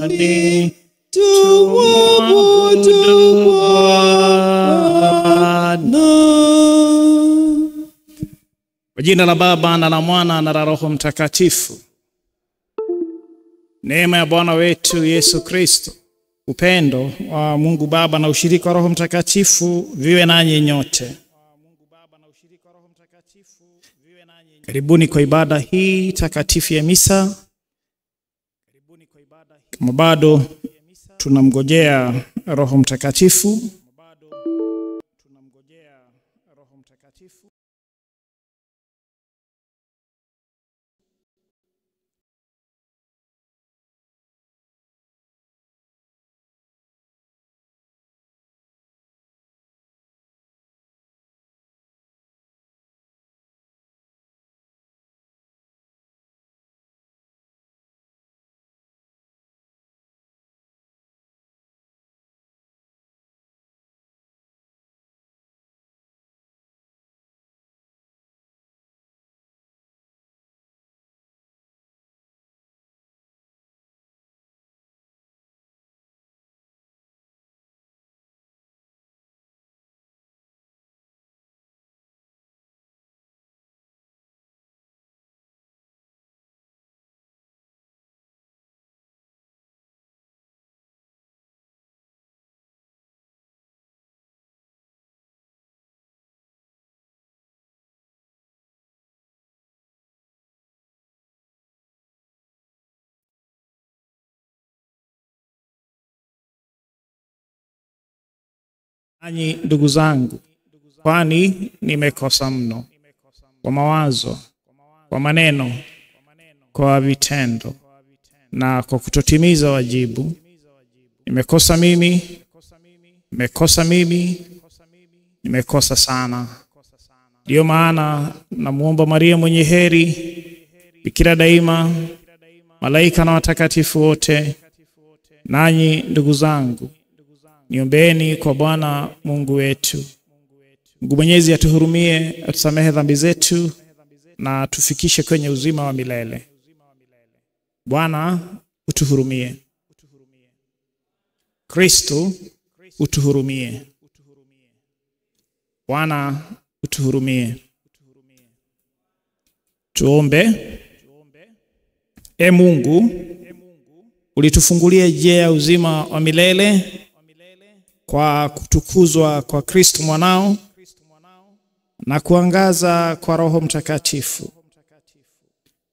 Njoni tumwabudu Bwana. Kwa jina la Baba na la Mwana na la Roho Mtakatifu. Neema ya Bwana wetu Yesu Kristo, upendo wa Mungu Baba na ushirika wa Roho Mtakatifu viwe nanyi nyote. Karibuni kwa ibada hii takatifu ya misa. Kama bado tunamngojea Roho Mtakatifu, nanyi ndugu zangu, kwani nimekosa mno kwa mawazo, kwa maneno, kwa vitendo na kwa kutotimiza wajibu. Nimekosa nimekosa sana. Ndio maana namuomba Maria mwenye heri, Bikira daima, malaika na watakatifu wote, nanyi ndugu zangu, niombeeni kwa Bwana Mungu wetu. Mungu Mwenyezi atuhurumie, atusamehe dhambi zetu na tufikishe kwenye uzima wa milele. Bwana utuhurumie. Kristo utuhurumie. Bwana utuhurumie. Tuombe. Mungu, ulitufungulia njia ya uzima wa milele kwa kutukuzwa kwa Kristo mwanao na kuangaza kwa Roho Mtakatifu.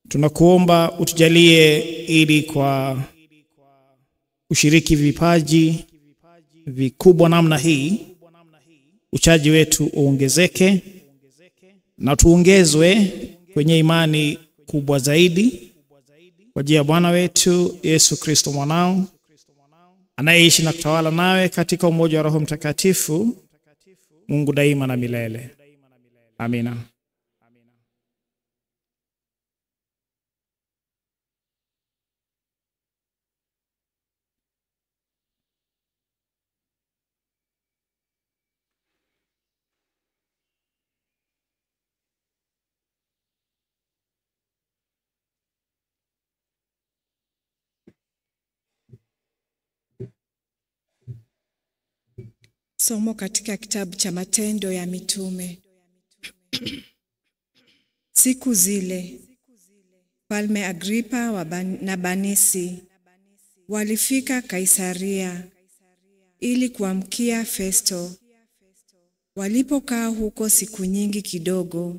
Tunakuomba utujalie ili kwa ushiriki vipaji vikubwa namna hii, uchaji wetu uongezeke na tuongezwe kwenye imani kubwa zaidi kwa njia ya Bwana wetu Yesu Kristo mwanao, anayeishi na kutawala nawe katika umoja wa Roho Mtakatifu, Mungu daima na milele. Amina. Somo katika kitabu cha Matendo ya Mitume. Siku zile, Mfalme Agripa na Bernisi walifika Kaisaria ili kuamkia Festo. Walipokaa huko siku nyingi kidogo,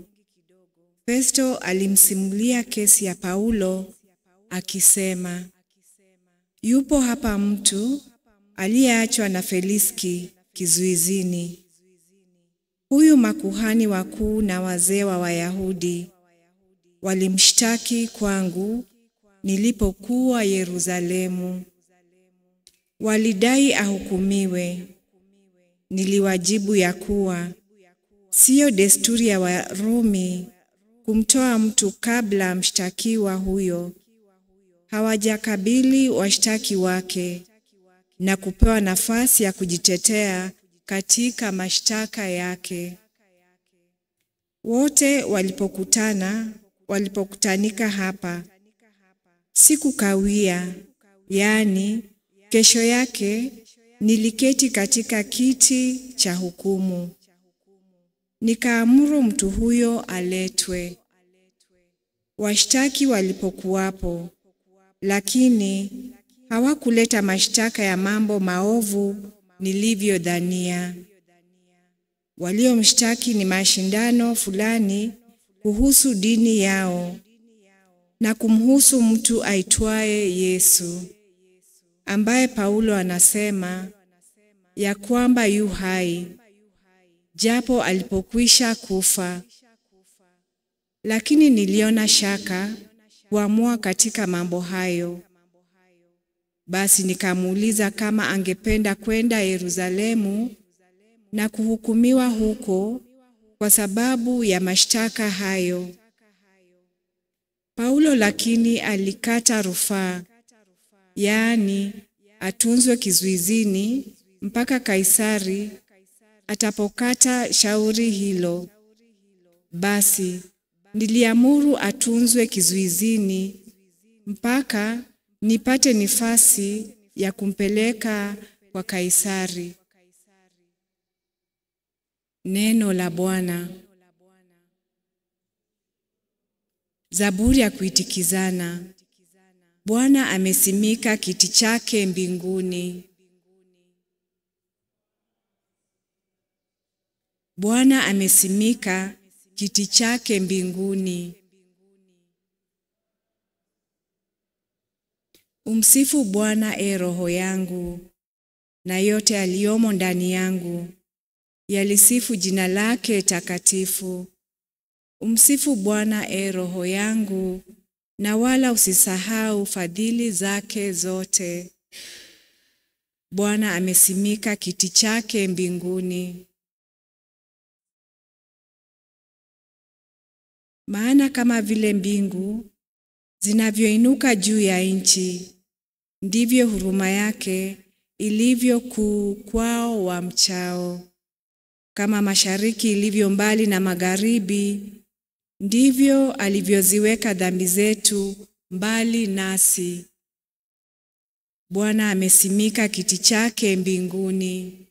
Festo alimsimulia kesi ya Paulo akisema, yupo hapa mtu aliyeachwa na Feliski kizuizini. Huyu makuhani wakuu na wazee wa Wayahudi walimshtaki kwangu nilipokuwa Yerusalemu. Walidai ahukumiwe. Niliwajibu ya kuwa sio desturi ya Warumi kumtoa mtu kabla mshtakiwa huyo hawajakabili washtaki wake na kupewa nafasi ya kujitetea katika mashtaka yake. Wote walipokutanika hapa, sikukawia yaani kesho yake niliketi katika kiti cha hukumu. Nikaamuru mtu huyo aletwe. Washtaki walipokuwapo, lakini hawakuleta mashtaka ya mambo maovu nilivyodhania. Waliomshtaki ni mashindano fulani kuhusu dini yao na kumhusu mtu aitwaye Yesu, ambaye Paulo anasema ya kwamba yu hai, japo alipokwisha kufa. Lakini niliona shaka kuamua katika mambo hayo. Basi nikamuuliza kama angependa kwenda Yerusalemu na kuhukumiwa huko kwa sababu ya mashtaka hayo. Paulo lakini alikata rufaa, yaani atunzwe kizuizini mpaka Kaisari atapokata shauri hilo. Basi niliamuru atunzwe kizuizini mpaka nipate nafasi ya kumpeleka kwa Kaisari. Neno la Bwana. Zaburi ya kuitikizana. Bwana amesimika kiti chake mbinguni. Bwana amesimika kiti chake mbinguni. Umsifu Bwana, roho yangu, na yote aliyomo ndani yangu yalisifu jina lake takatifu. Umsifu Bwana, roho yangu, na wala usisahau fadhili zake zote. Bwana amesimika kiti chake mbinguni. Maana kama vile mbingu zinavyoinuka juu ya nchi, ndivyo huruma yake ilivyo kuu kwao wamchao. Kama mashariki ilivyo mbali na magharibi, ndivyo alivyoziweka dhambi zetu mbali nasi. Bwana amesimika kiti chake mbinguni.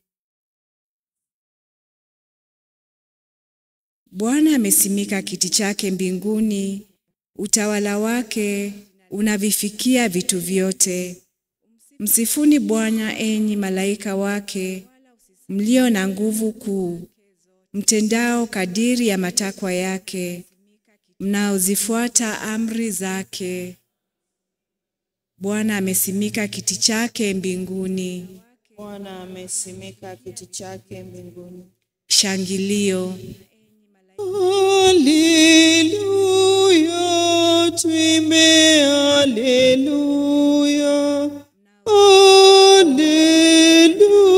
Bwana amesimika kiti chake mbinguni, utawala wake unavifikia vitu vyote. Msifuni Bwana, enyi malaika wake, mlio na nguvu kuu, mtendao kadiri ya matakwa yake, mnaozifuata amri zake. Bwana amesimika kiti chake mbinguni. Bwana amesimika kiti chake mbinguni. Shangilio. Haleluya, tuimbe haleluya.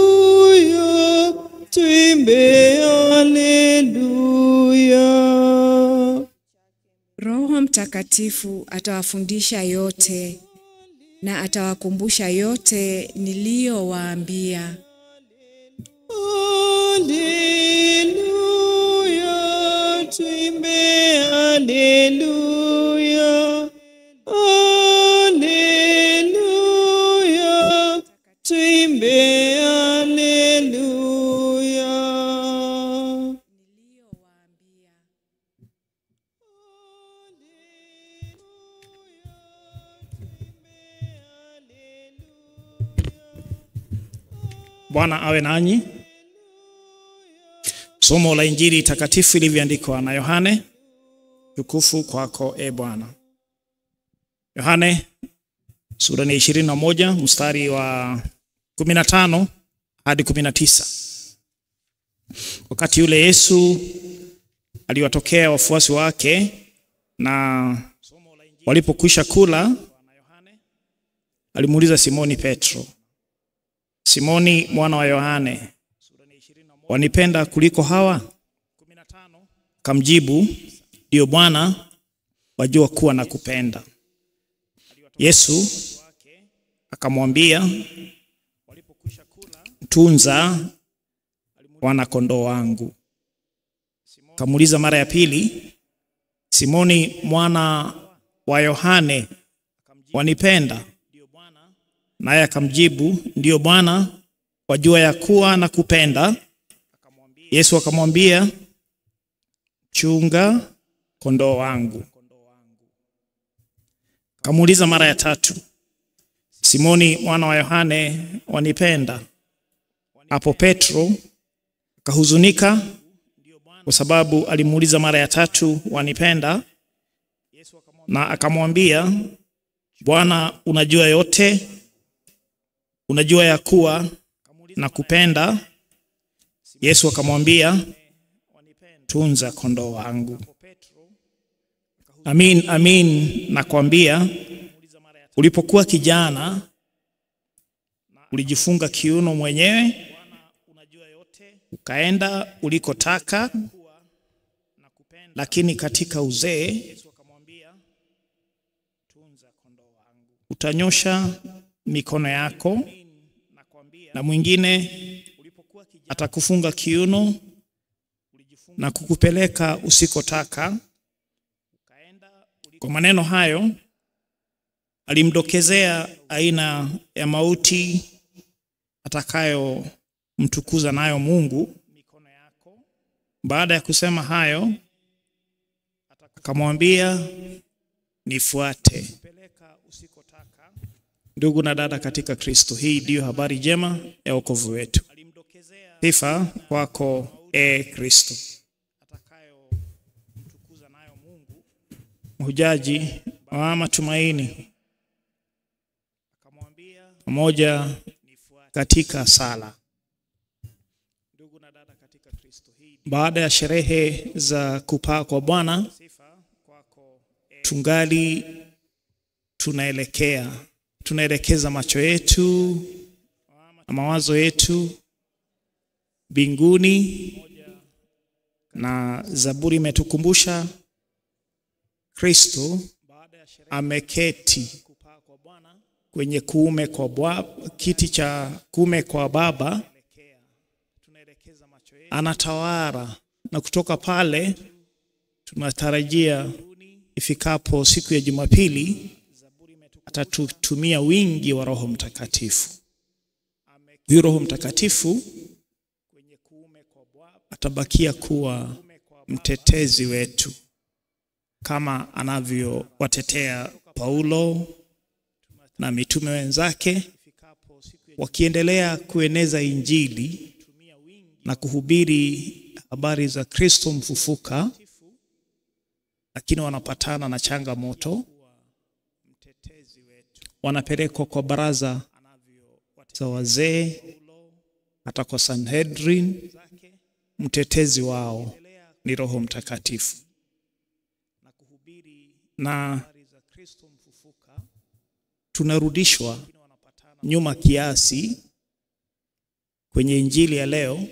Haleluya, tuimbe haleluya. Roho Mtakatifu atawafundisha yote na atawakumbusha yote niliyowaambia. Haleluya, tuimbe haleluya. Haleluya, tuimbe haleluya. Bwana awe nanyi. Somo la Injili takatifu ilivyoandikwa na Yohane. Tukufu kwako e Bwana. Yohane sura ya 21 mstari wa 15 hadi 19. Wakati yule Yesu aliwatokea wafuasi wake na walipokwisha kula, alimuuliza Simoni Petro, Simoni mwana wa Yohane, wanipenda kuliko hawa? Kamjibu, ndio Bwana, wajua kuwa nakupenda. Yesu akamwambia, tunza wana kondoo wangu. Kamuuliza mara ya pili, Simoni mwana wa Yohane, wanipenda? Naye akamjibu, ndiyo Bwana, wajua ya kuwa nakupenda. Yesu akamwambia, chunga kondoo wangu. Akamuuliza mara ya tatu, Simoni mwana wa Yohane, wanipenda? Hapo Petro akahuzunika kwa sababu alimuuliza mara ya tatu, wanipenda? Na akamwambia, Bwana, unajua yote, unajua ya kuwa nakupenda. Yesu akamwambia, tunza kondoo wangu. Amin, amin, nakwambia, ulipokuwa kijana ulijifunga kiuno mwenyewe, ukaenda ulikotaka, lakini katika uzee utanyosha mikono yako na mwingine atakufunga kiuno na kukupeleka usikotaka. Kwa maneno hayo alimdokezea aina ya mauti atakayo mtukuza nayo Mungu. Baada ya kusema hayo akamwambia, nifuate. Ndugu na dada katika Kristo, hii ndiyo habari njema ya wokovu wetu. Sifa kwako Kristo. Mhujaji wa matumaini pamoja katika sala. Baada ya sherehe za kupaa kwa Bwana, tungali tunaelekeza macho yetu na mawazo yetu mbinguni, na Zaburi imetukumbusha Kristo ameketi kwenye kiti cha kuume kwa Baba, anatawala, na kutoka pale tunatarajia ifikapo siku ya Jumapili atatutumia wingi wa Roho Mtakatifu. Huyo Roho Mtakatifu atabakia kuwa mtetezi wetu kama anavyowatetea Paulo na mitume wenzake, wakiendelea kueneza Injili na kuhubiri habari za Kristo mfufuka, lakini wanapatana na changamoto. Wanapelekwa kwa baraza za wazee, hata kwa Sanhedrin. Mtetezi wao ni Roho Mtakatifu. Na tunarudishwa nyuma kiasi kwenye Injili ya leo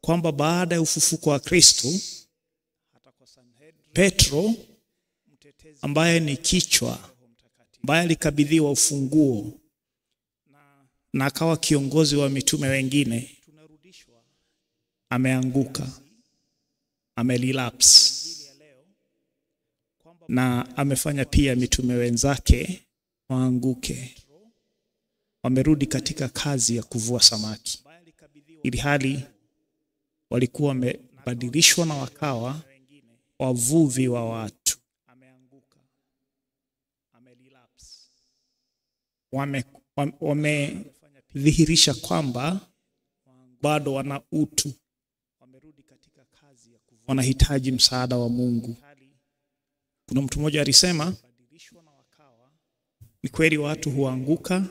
kwamba baada ya ufufuko wa Kristo, Petro ambaye ni kichwa, ambaye alikabidhiwa ufunguo na akawa kiongozi wa mitume wengine, ameanguka, amelapse, na amefanya pia mitume wenzake waanguke. Wamerudi katika kazi ya kuvua samaki, ili hali walikuwa wamebadilishwa na wakawa wavuvi wa watu. Wamedhihirisha kwamba bado wana utu, wanahitaji msaada wa Mungu. Kuna mtu mmoja alisema, ni kweli watu huanguka,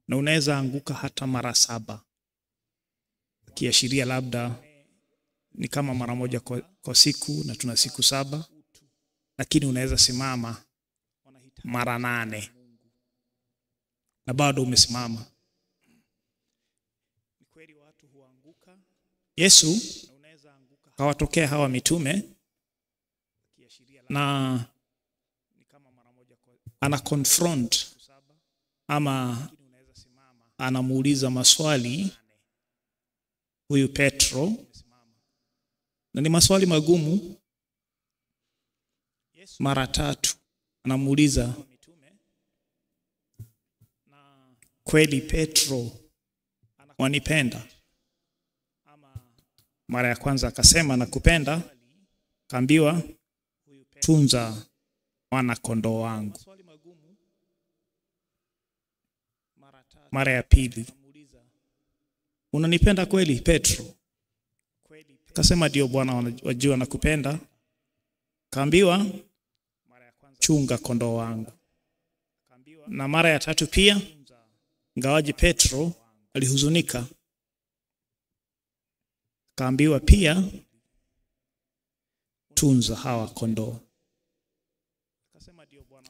na unaweza anguka hata mara 7, kiashiria labda ni kama mara moja kwa siku, na tuna siku 7, lakini unaweza simama mara 8 na bado umesimama. Yesu akawatokea hawa mitume na ana confront ama anamuuliza maswali huyu Petro, na ni maswali magumu. Mara 3 anamuuliza, kweli Petro wanipenda? Mara ya kwanza akasema nakupenda, kaambiwa tunza wana kondoo wangu. Mara ya pili, unanipenda kweli Petro? Akasema ndio Bwana, wajua nakupenda. Kaambiwa chunga kondoo wangu. Na mara ya tatu pia, ingawaje Petro alihuzunika, kaambiwa pia tunza hawa kondoo.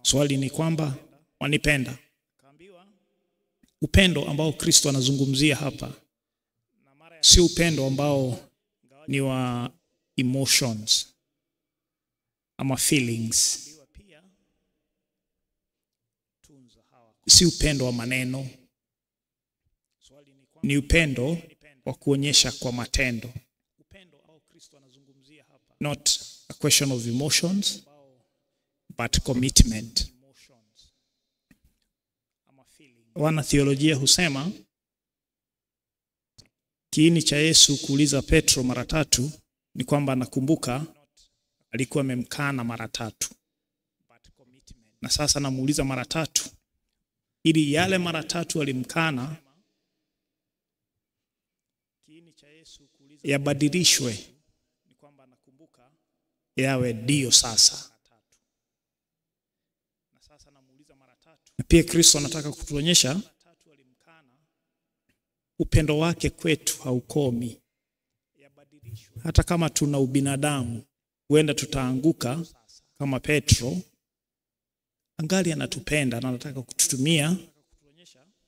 Swali ni kwamba wanipenda? Upendo ambao Kristo anazungumzia hapa si upendo ambao ni wa emotions ama feelings. Si upendo wa maneno, ni upendo wa kuonyesha kwa matendo. Not a question of emotions, but commitment. Wana theolojia husema kiini cha Yesu kuuliza Petro mara tatu ni kwamba nakumbuka alikuwa amemkana mara tatu, na sasa namuuliza mara tatu ili yale mara tatu alimkana yabadilishwe yawe ndio sasa. Na pia Kristo anataka kutuonyesha upendo wake kwetu haukomi. Hata kama tuna ubinadamu, huenda tutaanguka kama Petro, angali anatupenda na anataka kututumia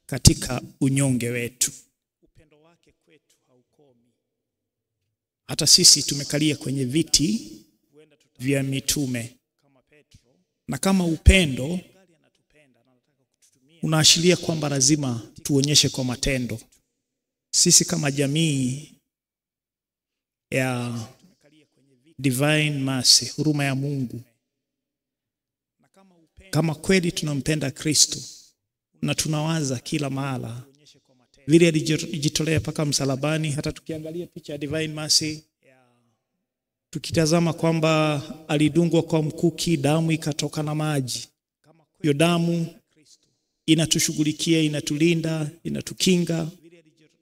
katika unyonge wetu. Hata sisi tumekalia kwenye viti vya mitume, na kama upendo unaashiria kwamba lazima tuonyeshe kwa matendo. Sisi kama jamii ya divine mercy, huruma ya Mungu, kama kweli tunampenda Kristo na tunawaza kila mahala vile alijitolea paka msalabani. Hata tukiangalia picha ya divine mercy, tukitazama kwamba alidungwa kwa mkuki, damu ikatoka na maji. Hiyo damu inatushughulikia, inatulinda, inatukinga.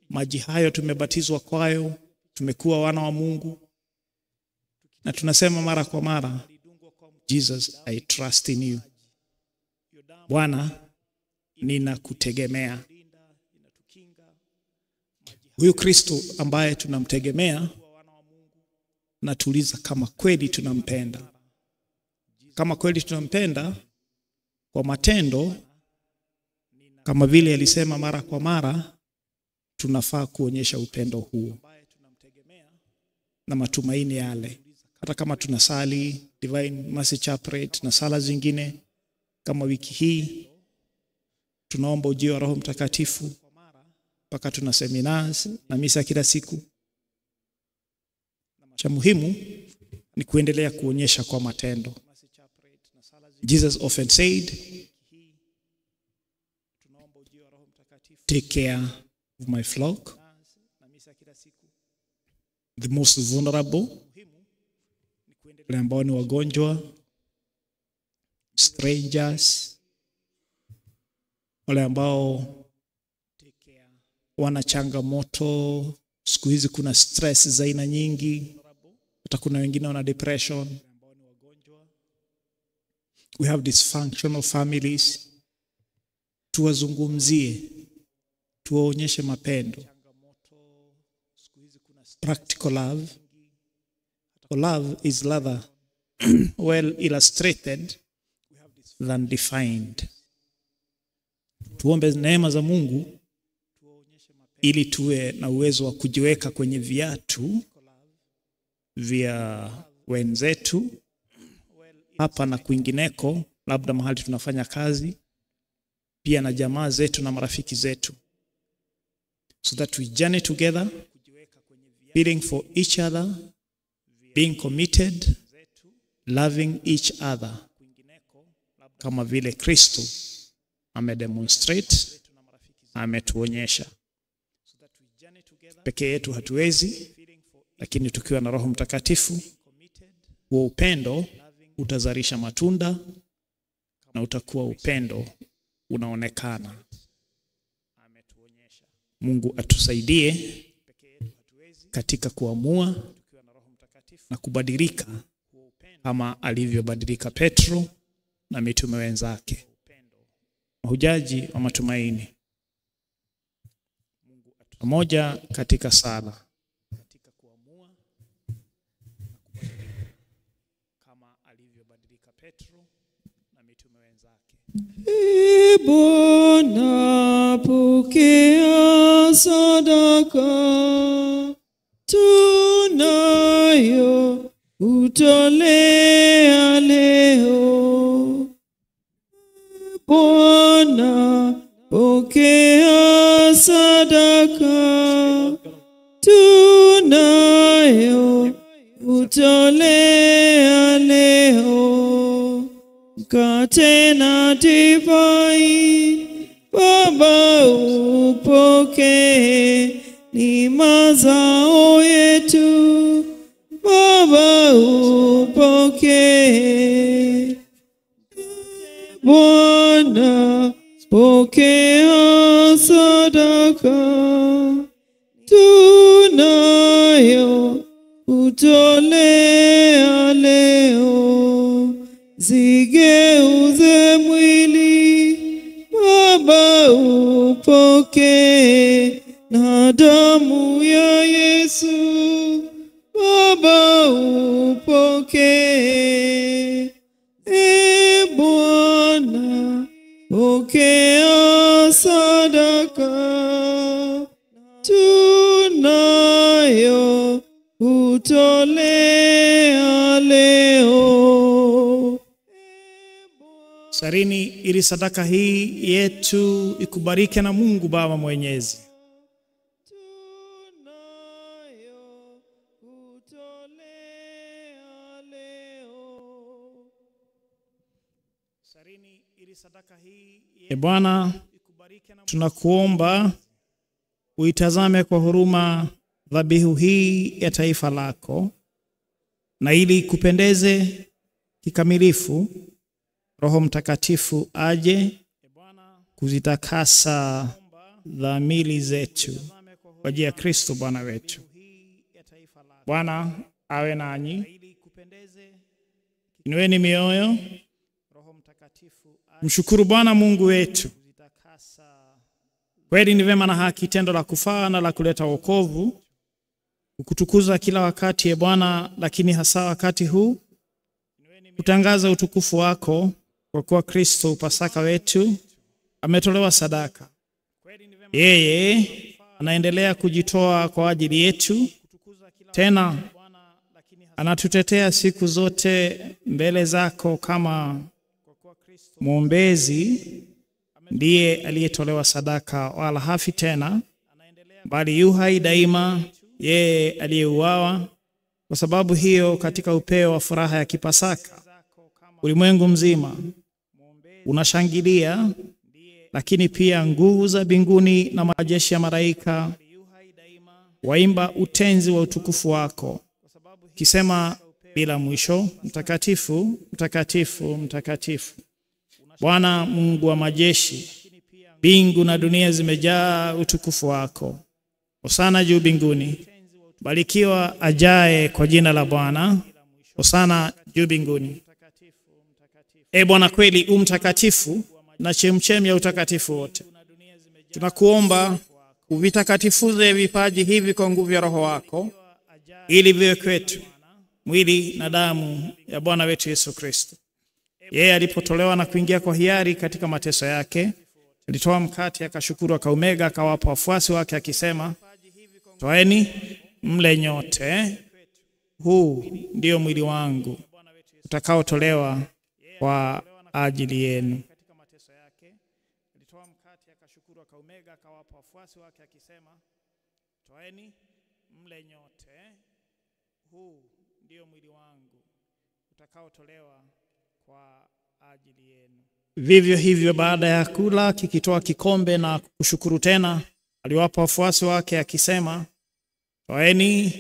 Maji hayo tumebatizwa kwayo, tumekuwa wana wa Mungu. Na tunasema mara kwa mara, Jesus, I trust in you. Bwana, ninakutegemea. Huyu Kristo ambaye tunamtegemea, na tuuliza kama kweli tunampenda. Kama kweli tunampenda kwa matendo, kama vile alisema mara kwa mara, tunafaa kuonyesha upendo huo na matumaini yale. Hata kama tunasali Divine Mercy Chaplet na sala zingine, kama wiki hii tunaomba ujio wa Roho Mtakatifu, mpaka tuna seminars na misa kila siku. Cha muhimu ni kuendelea kuonyesha kwa matendo. Jesus often said, take care of my flock, the most vulnerable, wale ambao ni wagonjwa, strangers, wale ambao wana changamoto. Siku hizi kuna stress za aina nyingi, hata kuna wengine wana depression. We have dysfunctional families. Tuwazungumzie, tuwaonyeshe mapendo. Practical love. Love is rather well illustrated than defined. Tuombe neema za Mungu ili tuwe na uwezo wa kujiweka kwenye viatu vya wenzetu hapa na kwingineko, labda mahali tunafanya kazi, pia na jamaa zetu na marafiki zetu, so that we journey together, feeling for each other, being committed, loving each other, kama vile Kristo amedemonstrate ametuonyesha. Peke yetu hatuwezi, lakini tukiwa na Roho Mtakatifu, huo upendo utazalisha matunda na utakuwa upendo unaonekana. Mungu atusaidie katika kuamua na kubadilika kama alivyobadilika Petro na mitume wenzake. Mahujaji wa matumaini, pamoja katika sala kama alivyobadilika Petro na mitume wenzake. Bwana, pokea sadaka tunayo utolea leo. Bwana, pokea sadaka tunayo utolea leo. Mkate na divai Baba upokee, ni mazao yetu Baba upokee. Bwana, pokea sadaka tunayo utolea leo. Zigeuze mwili Baba upokee, na damu ya Yesu Baba upokee. Bwana, pokea sadaka tunayo utolea leo. Sarini ili sadaka hii yetu ikubarike na Mungu Baba Mwenyezi. Bwana, tunakuomba uitazame kwa huruma dhabihu hii ya taifa lako, na ili kupendeze kikamilifu, Roho Mtakatifu aje kuzitakasa dhamiri zetu kwa ajili ya Kristo Bwana wetu. Bwana awe nanyi. Inueni mioyo. Mshukuru Bwana Mungu wetu. Kweli ni vema na haki, tendo la kufaa na la kuleta wokovu, kukutukuza kila wakati Bwana, lakini hasa wakati huu kutangaza utukufu wako, kwa kuwa Kristo Pasaka wetu ametolewa sadaka. Yeye anaendelea kujitoa kwa ajili yetu, tena anatutetea siku zote mbele zako kama mwombezi. Ndiye aliyetolewa sadaka, wala hafi tena, bali yu hai daima, yeye aliyeuawa. Kwa sababu hiyo, katika upeo wa furaha ya kipasaka, ulimwengu mzima unashangilia, lakini pia nguvu za mbinguni na majeshi ya malaika waimba utenzi wa utukufu wako, kisema bila mwisho, mtakatifu, mtakatifu, mtakatifu, Bwana Mungu wa majeshi. Mbingu na dunia zimejaa utukufu wako. Hosana juu mbinguni. Barikiwa ajaye kwa jina la Bwana. Hosana juu mbinguni. Bwana, kweli mtakatifu na chemchemi ya utakatifu wote, tunakuomba uvitakatifuze vipaji hivi kwa nguvu ya Roho wako, ili viwe kwetu mwili na damu ya Bwana wetu Yesu Kristo. Yeye alipotolewa na kuingia kwa hiari katika mateso yake, alitoa mkate, akashukuru, akaumega, akawapa wafuasi wake akisema, toeni mle nyote, huu ndio mwili wangu utakaotolewa kwa ajili yenu. Toeni mle nyote, huu ndio mwili wangu utakaotolewa kwa ajili yenu. Vivyo hivyo baada ya kula, kikitoa kikombe na kushukuru tena, aliwapa wafuasi wake akisema, "Twaeni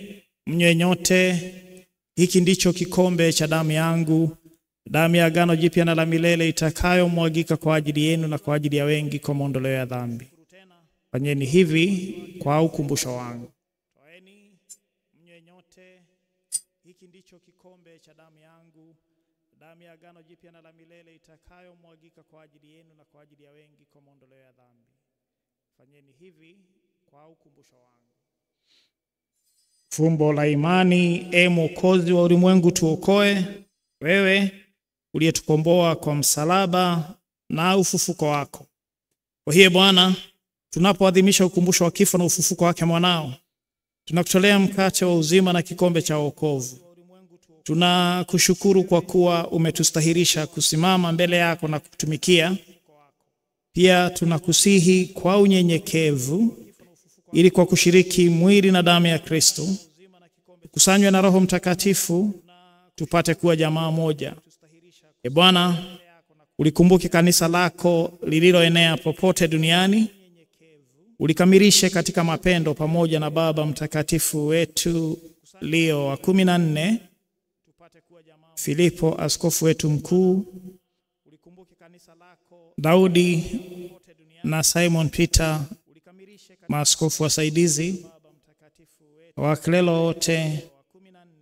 mnywe nyote, hiki ndicho kikombe cha damu yangu, damu ya agano jipya na la milele itakayomwagika kwa ajili yenu na kwa ajili ya wengi kwa maondoleo ya dhambi. Fanyeni hivi kwa ukumbusho wangu." Twaeni mnywe nyote, hiki ndicho kikombe cha damu yangu, damu ya agano jipya na la milele itakayomwagika kwa ajili yenu na kwa ajili ya wengi kwa maondoleo ya dhambi. Fanyeni hivi kwa ukumbusho wangu. Fumbo la imani. E Mwokozi wa ulimwengu, tuokoe. Wewe uliyetukomboa kwa msalaba na ufufuko wako. Kwa hiyo Bwana, tunapoadhimisha ukumbusho wa kifo na ufufuko wake mwanao, tunakutolea mkate wa uzima na kikombe cha wokovu. Tunakushukuru kwa kuwa umetustahirisha kusimama mbele yako na kutumikia. Pia tunakusihi kwa unyenyekevu, ili kwa kushiriki mwili na damu ya Kristo, kusanywe na Roho Mtakatifu, tupate kuwa jamaa moja. E Bwana, ulikumbuke kanisa lako lililoenea popote duniani, ulikamilishe katika mapendo pamoja na Baba Mtakatifu wetu Leo wa 14, Filipo askofu wetu mkuu, Daudi na Simon Peter maaskofu wasaidizi, waklelo wote,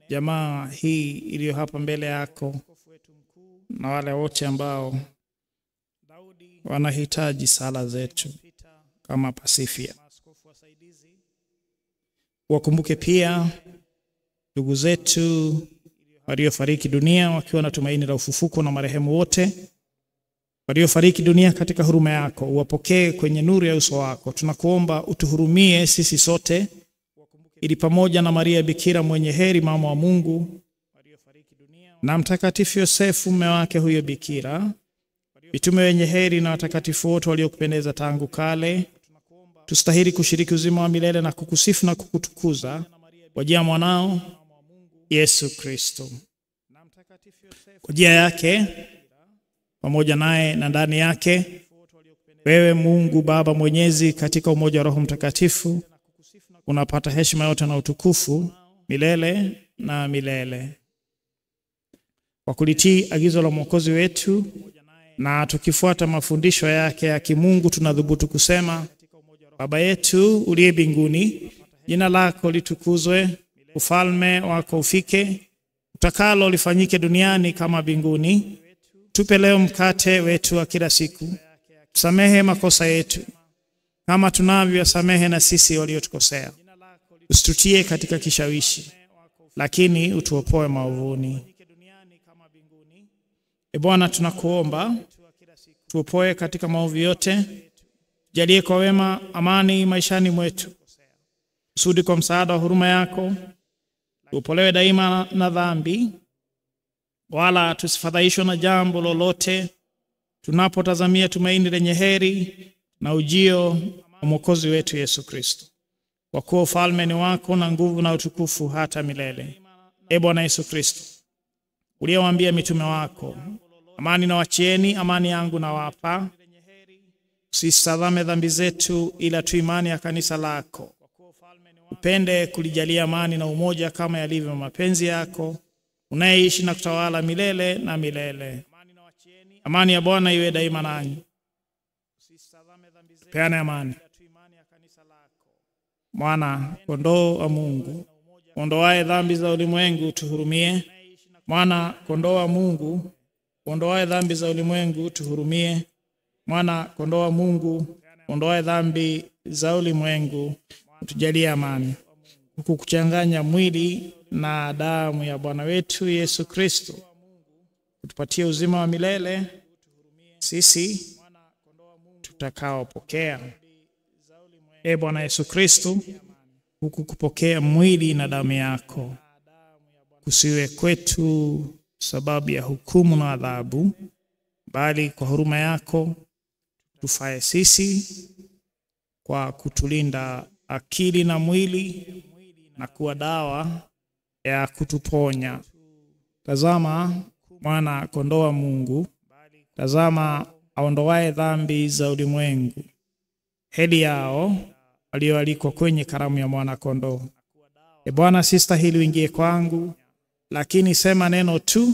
jamaa hii iliyo hapa mbele yako, na wale wote ambao wanahitaji sala zetu kama Pasifia. Wakumbuke pia ndugu zetu waliofariki dunia wakiwa na tumaini la ufufuko, na marehemu wote waliofariki dunia katika huruma yako, uwapokee kwenye nuru ya uso wako. Tunakuomba utuhurumie sisi sote, ili pamoja na Maria Bikira mwenye heri mama wa Mungu, na Mtakatifu Yosefu mume wake huyo Bikira, mitume wenye heri na watakatifu wote waliokupendeza tangu kale, tustahili kushiriki uzima wa milele na kukusifu na kukutukuza kwa njia ya mwanao Yesu Kristo. Kwa njia yake, pamoja naye na ndani yake, wewe Mungu Baba Mwenyezi, katika umoja wa Roho Mtakatifu, unapata heshima yote na utukufu milele na milele. Kwa kulitii agizo la Mwokozi wetu na tukifuata mafundisho yake ya kimungu, tunadhubutu kusema: Baba yetu uliye mbinguni, jina lako litukuzwe, ufalme wako ufike, utakalo lifanyike duniani kama mbinguni. Tupe leo mkate wetu wa kila siku. Tusamehe makosa yetu kama tunavyosamehe na sisi waliotukosea. Usitutie katika kishawishi, lakini utuopoe maovuni. E Bwana, tunakuomba tuopoe katika maovu yote. Jalie kwa wema amani maishani mwetu, kusudi kwa msaada wa huruma yako tuopolewe daima na dhambi, wala tusifadhaishwe na jambo lolote, tunapotazamia tumaini lenye heri na ujio wa Mwokozi wetu Yesu Kristo. Kwa kuwa ufalme ni wako na nguvu na utukufu hata milele. E Bwana Yesu Kristo, uliyewaambia mitume wako, amani na wachieni, amani yangu na wapa, usitazame dhambi zetu, ila tu imani ya kanisa lako. Upende kulijalia amani na umoja kama yalivyo mapenzi yako, unayeishi na kutawala milele na milele. Amani ya Bwana iwe daima nanyi. Peane amani. Mwana kondoo wa Mungu, ondoaye dhambi za ulimwengu, tuhurumie. Mwana kondoo wa Mungu, ondoaye dhambi za ulimwengu, tuhurumie. Mwana kondoo wa Mungu, ondoaye dhambi za ulimwengu, utujalie amani. Huku kuchanganya mwili na damu ya Bwana wetu Yesu Kristo, utupatie uzima wa milele sisi tutakaopokea. E Bwana Yesu Kristo, huku kupokea mwili na damu yako kusiwe kwetu sababu ya hukumu na adhabu, bali kwa huruma yako tufae sisi kwa kutulinda akili na mwili na kuwa dawa ya kutuponya. Tazama mwana kondoo wa Mungu, tazama aondoaye dhambi za ulimwengu. Heri yao walioalikwa kwenye karamu ya mwana kondoo. Bwana, sistahili uingie kwangu, lakini sema neno tu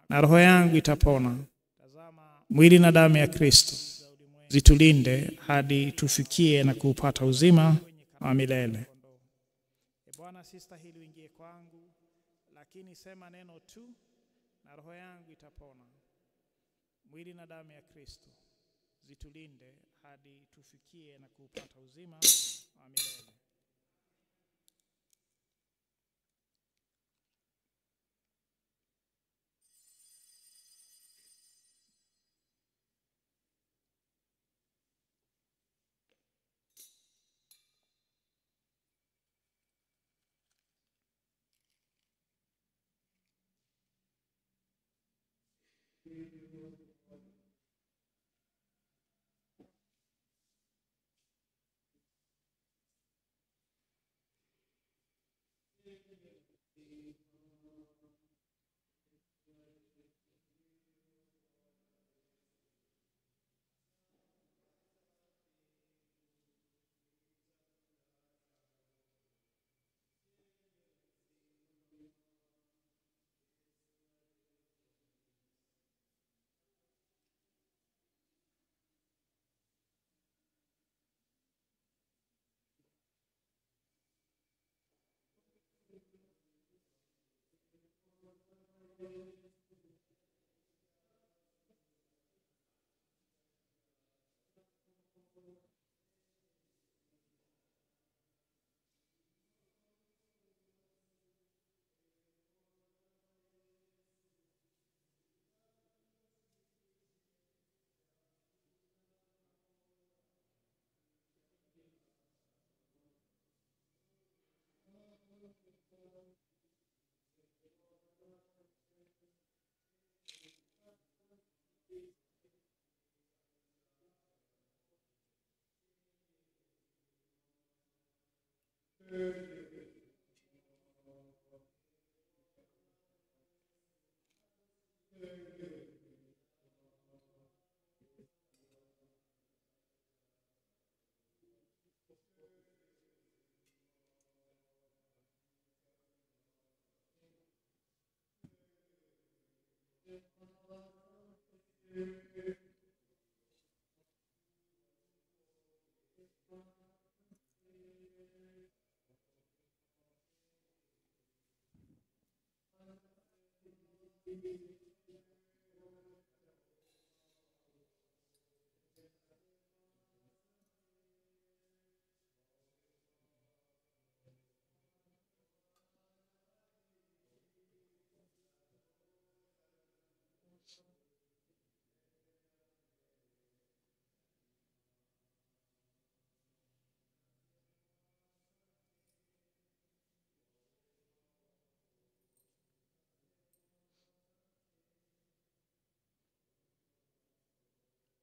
na roho yangu itapona. Mwili na damu ya Kristo zitulinde hadi tufikie na kupata uzima wa milele. Bwana, sistahili uingie kwangu, lakini sema neno tu na roho yangu itapona. Mwili na damu ya Kristo zitulinde hadi tufikie na kupata uzima wa milele.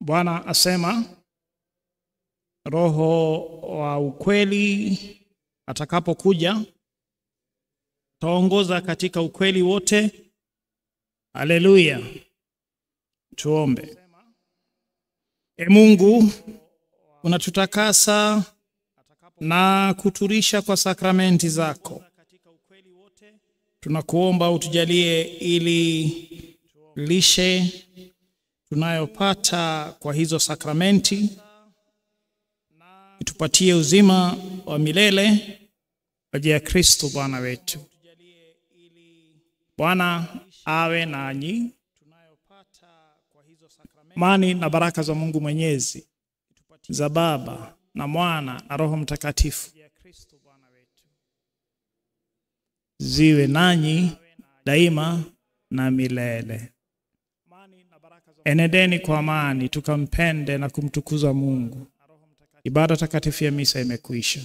Bwana asema, Roho wa ukweli atakapokuja taongoza katika ukweli wote. Haleluya. Tuombe. Mungu, unatutakasa na kuturisha kwa sakramenti zako. Tunakuomba utujalie ili lishe tunayopata kwa hizo sakramenti itupatie uzima wa milele kwa ajili ya Kristo Bwana wetu. Bwana awe nanyi. Amani na baraka za Mungu Mwenyezi, za Baba na Mwana na Roho Mtakatifu ziwe nanyi daima na milele. Enendeni kwa amani, tukampende na kumtukuza Mungu. Ibada takatifu ya misa imekwisha.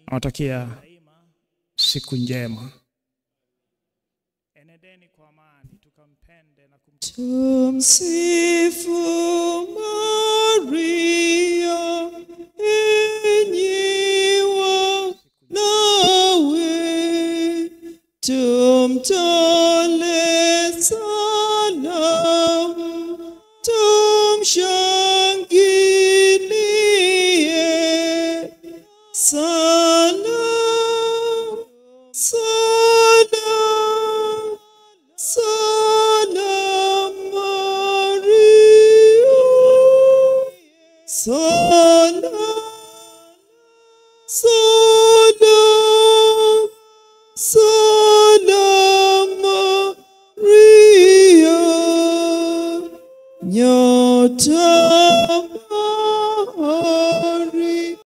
Nawatakia siku njema. Enendeni kwa amani, tukampende na Tumsifu Maria, enyiwa nawe, tumtole salamu. Nyota